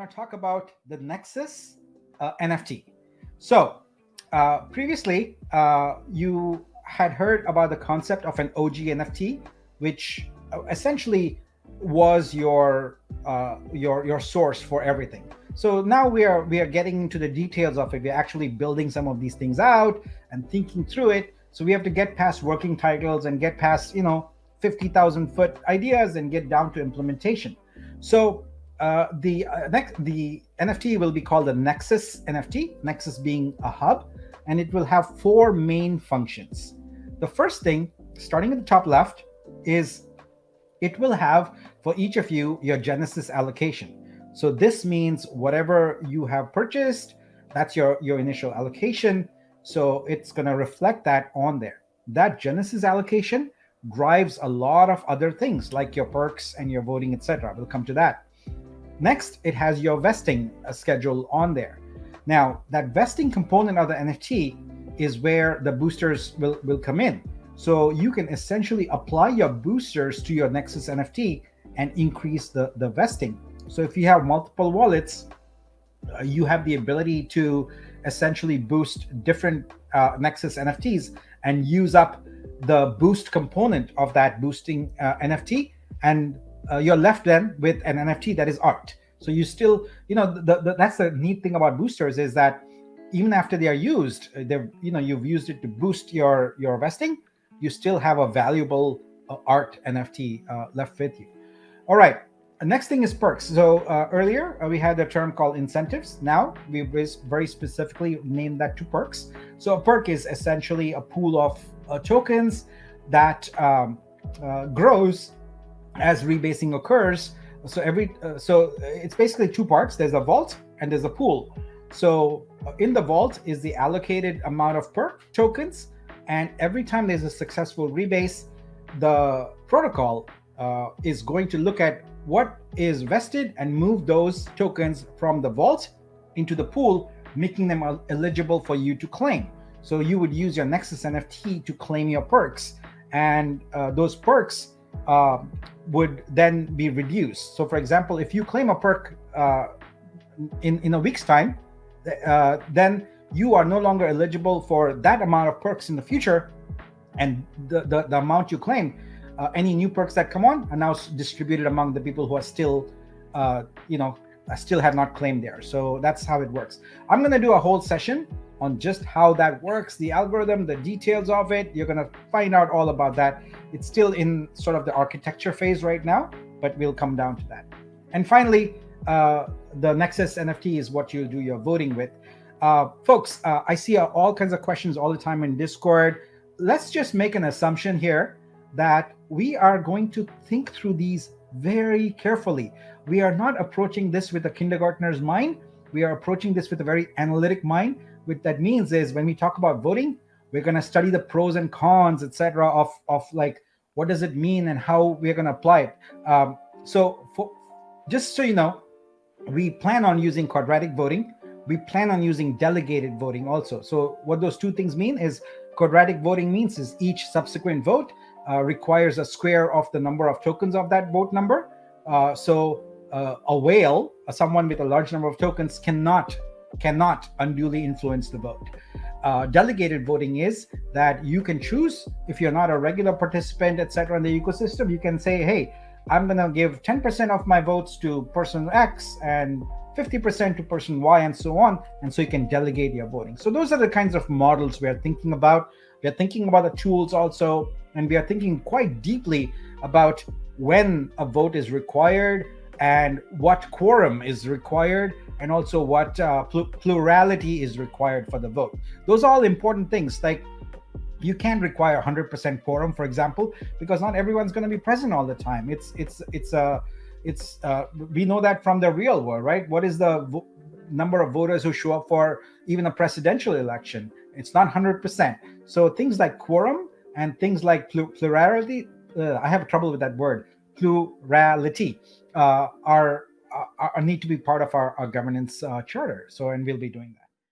to talk about the Nexus NFT. So, previously, you had heard about the concept of an OG NFT, which essentially was your source for everything. So now we are getting into the details of it. We're actually building some of these things out and thinking through it. So we have to get past working titles and get past 50,000-foot ideas and get down to implementation. So the NFT will be called the Nexus NFT, Nexus being a hub, and it will have four main functions. The first thing, starting at the top left, is it will have for each of you your Genesis allocation. So this means whatever you have purchased, that's your initial allocation. So it's going to reflect that on there. That Genesis allocation drives a lot of other things like your perks and your voting, etc. We'll come to that. Next, it has your vesting schedule on there. Now, that vesting component of the NFT is where the boosters will come in. So you can essentially apply your boosters to your Nexus NFT and increase the vesting. So if you have multiple wallets, you have the ability to essentially boost different Nexus NFTs and use up the boost component of that boosting NFT, and you're left then with an NFT that is art. So you still, that's the neat thing about boosters, is that even after they are used, you've used it to boost your vesting, you still have a valuable art NFT left with you. All right. Next thing is perks. So earlier we had a term called incentives. Now we very specifically named that to perks. So a perk is essentially a pool of tokens that grows as rebasing occurs. So it's basically two parts. There's a vault and there's a pool. So in the vault is the allocated amount of perk tokens, and every time there's a successful rebase, the protocol is going to look at what is vested and move those tokens from the vault into the pool, making them eligible for you to claim. So you would use your Nexus NFT to claim your perks, and those perks would then be reduced. So for example, if you claim a perk in a week's time, then you are no longer eligible for that amount of perks in the future, and the amount you claim, any new perks that come on are now distributed among the people who are still, still have not claimed there. So that's how it works. I'm going to do a whole session on just how that works, the algorithm, the details of it. You're going to find out all about that. It's still in sort of the architecture phase right now, but we'll come down to that. And finally, the Nexus NFT is what you do your voting with. Folks, I see all kinds of questions all the time in Discord. Let's just make an assumption here that we are going to think through these very carefully. We are not approaching this with a kindergartner's mind. We are approaching this with a very analytic mind. What that means is when we talk about voting, we're going to study the pros and cons, etc., of like what does it mean and how we're going to apply it. Just so you know, we plan on using quadratic voting. We plan on using delegated voting also. So what those two things mean is quadratic voting means is each subsequent vote requires a square of the number of tokens of that vote number. So a whale, someone with a large number of tokens, cannot unduly influence the vote. Delegated voting is that you can choose, if you're not a regular participant, etc., in the ecosystem, you can say, hey, I'm going to give 10% of my votes to person X and 50% to person Y, and so on. And so you can delegate your voting. So those are the kinds of models we are thinking about. We are thinking about the tools also, and we are thinking quite deeply about when a vote is required and what quorum is required, and also what plurality is required for the vote. Those are all important things. Like you can't require 100% quorum, for example, because not everyone's going to be present all the time. We know that from the real world, right? What is the number of voters who show up for even a presidential election? It's not 100%. So things like quorum and things like plurality, I have trouble with that word, plurality, are need to be part of our governance charter. So, and we'll be doing that.